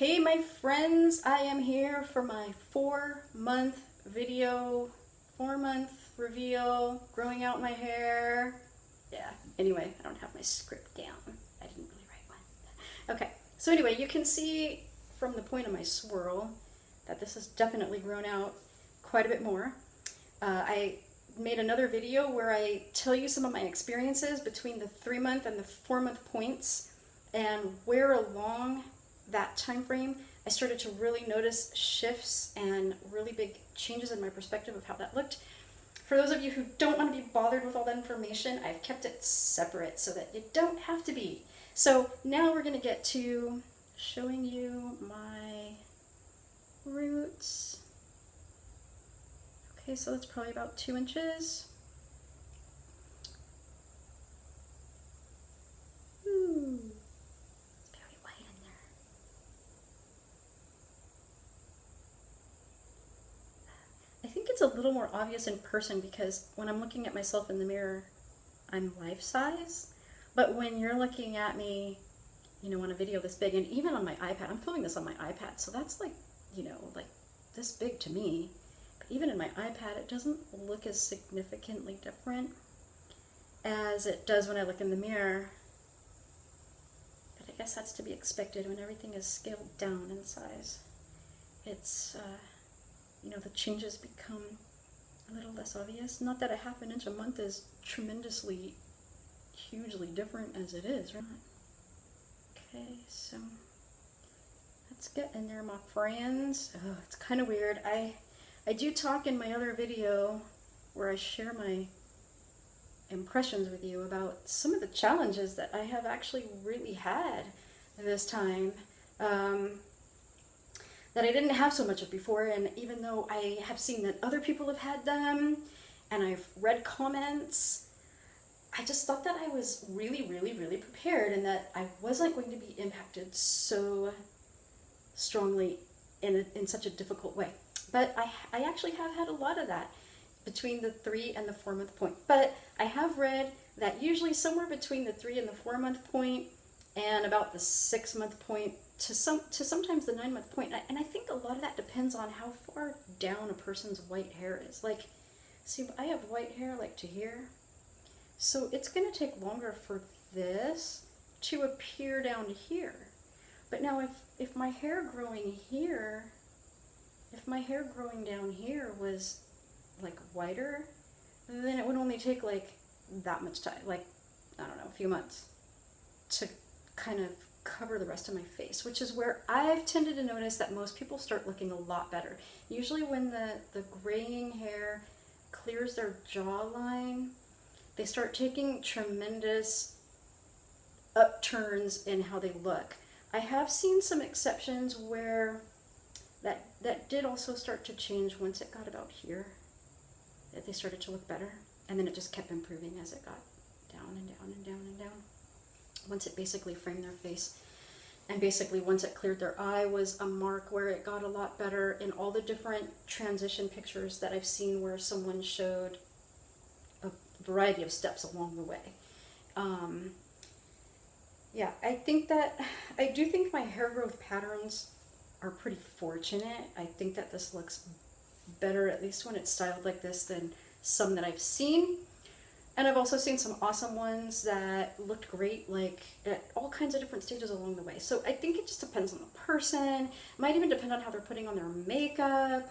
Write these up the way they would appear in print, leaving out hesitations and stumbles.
Okay, my friends, I am here for my 4-month video, 4-month reveal, growing out my hair. Yeah, anyway, I don't have my script down. I didn't really write one. Okay, so anyway, you can see from the point of my swirl that this has definitely grown out quite a bit more. I made another video where I tell you some of my experiences between the 3-month and the 4-month points and where along that time frame I started to really notice shifts and really big changes in my perspective of how that looked. For those of you who don't want to be bothered with all that information, I've kept it separate so that you don't have to be. So now we're going to get to showing you my roots. Okay, so that's probably about 2 inches. Ooh, it's very white in there. I think it's a little more obvious in person because when I'm looking at myself in the mirror, I'm life size. But when you're looking at me, you know, on a video this big, and even on my iPad, I'm filming this on my iPad, so that's like, you know, like this big to me. Even in my iPad, it doesn't look as significantly different as it does when I look in the mirror. But I guess that's to be expected when everything is scaled down in size. It's, you know, the changes become a little less obvious. Not that a half an inch a month is tremendously, hugely different as it is, right? Okay, so let's get in there, my friends. Oh, it's kind of weird. I do talk in my other video where I share my impressions with you about some of the challenges that I have actually really had this time that I didn't have so much of before. And even though I have seen that other people have had them and I've read comments, I just thought that I was really prepared and that I wasn't going to be impacted so strongly in such a difficult way. But I actually have had a lot of that between the 3 and the 4-month point. But I have read that usually somewhere between the 3 and the 4-month point and about the 6-month point to sometimes the 9-month point. And I think a lot of that depends on how far down a person's white hair is. Like, see, I have white hair like to here. So it's going to take longer for this to appear down here. But now if my hair growing here, if my hair growing down here was like whiter, then it would only take like that much time, like, I don't know, a few months to kind of cover the rest of my face, which is where I've tended to notice that most people start looking a lot better. Usually when the graying hair clears their jawline, they start taking tremendous upturns in how they look. I have seen some exceptions where that did also start to change once it got about here, that they started to look better, and then it just kept improving as it got down and down and down and down. Once it basically framed their face, and basically once it cleared their eye was a mark where it got a lot better in all the different transition pictures that I've seen where someone showed a variety of steps along the way. Yeah, I do think my hair growth patterns are pretty fortunate. I think that this looks better, at least when it's styled like this, than some that I've seen. And I've also seen some awesome ones that looked great, like at all kinds of different stages along the way. So I think it just depends on the person. It might even depend on how they're putting on their makeup,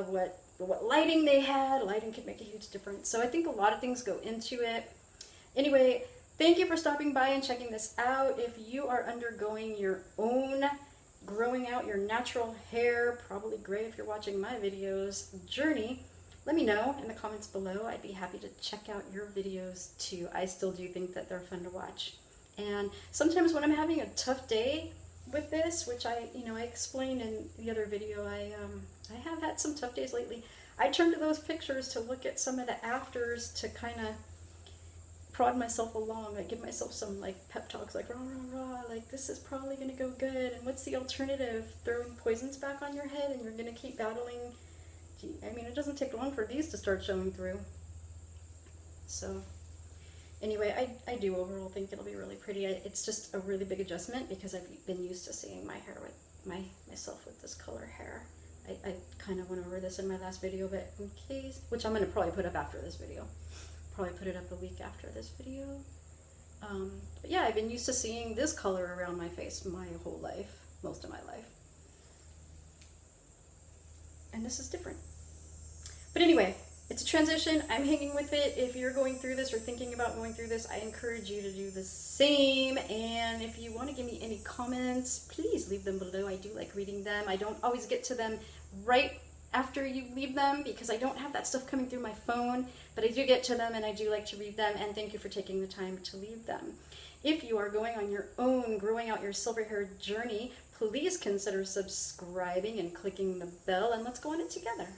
what lighting they had. Lighting could make a huge difference. So I think a lot of things go into it. Anyway, thank you for stopping by and checking this out. If you are undergoing your own growing out your natural hair, probably gray if you're watching my videos, journey, let me know in the comments below. I'd be happy to check out your videos too. I still do think that they're fun to watch. And sometimes when I'm having a tough day with this, which I explained in the other video, I have had some tough days lately. I turn to those pictures to look at some of the afters to kind of prod myself along. I give myself some like pep talks, like rah, like this is probably gonna go good, and what's the alternative? Throwing poisons back on your head and you're gonna keep battling. I mean, it doesn't take long for these to start showing through. So Anyway, I do overall think it'll be really pretty. It's just a really big adjustment because I've been used to seeing my hair with myself with this color hair. I kind of went over this in my last video, but in case, which I'm going to probably put up after this video. Probably put it up a week after this video. But yeah, I've been used to seeing this color around my face my whole life, most of my life. And this is different. But anyway, it's a transition. I'm hanging with it. If you're going through this or thinking about going through this, I encourage you to do the same. And if you want to give me any comments, please leave them below. I do like reading them. I don't always get to them right after you leave them because I don't have that stuff coming through my phone, but I do get to them and I do like to read them, and thank you for taking the time to leave them. If you are going on your own growing out your silver hair journey, please consider subscribing and clicking the bell, and let's go on it together.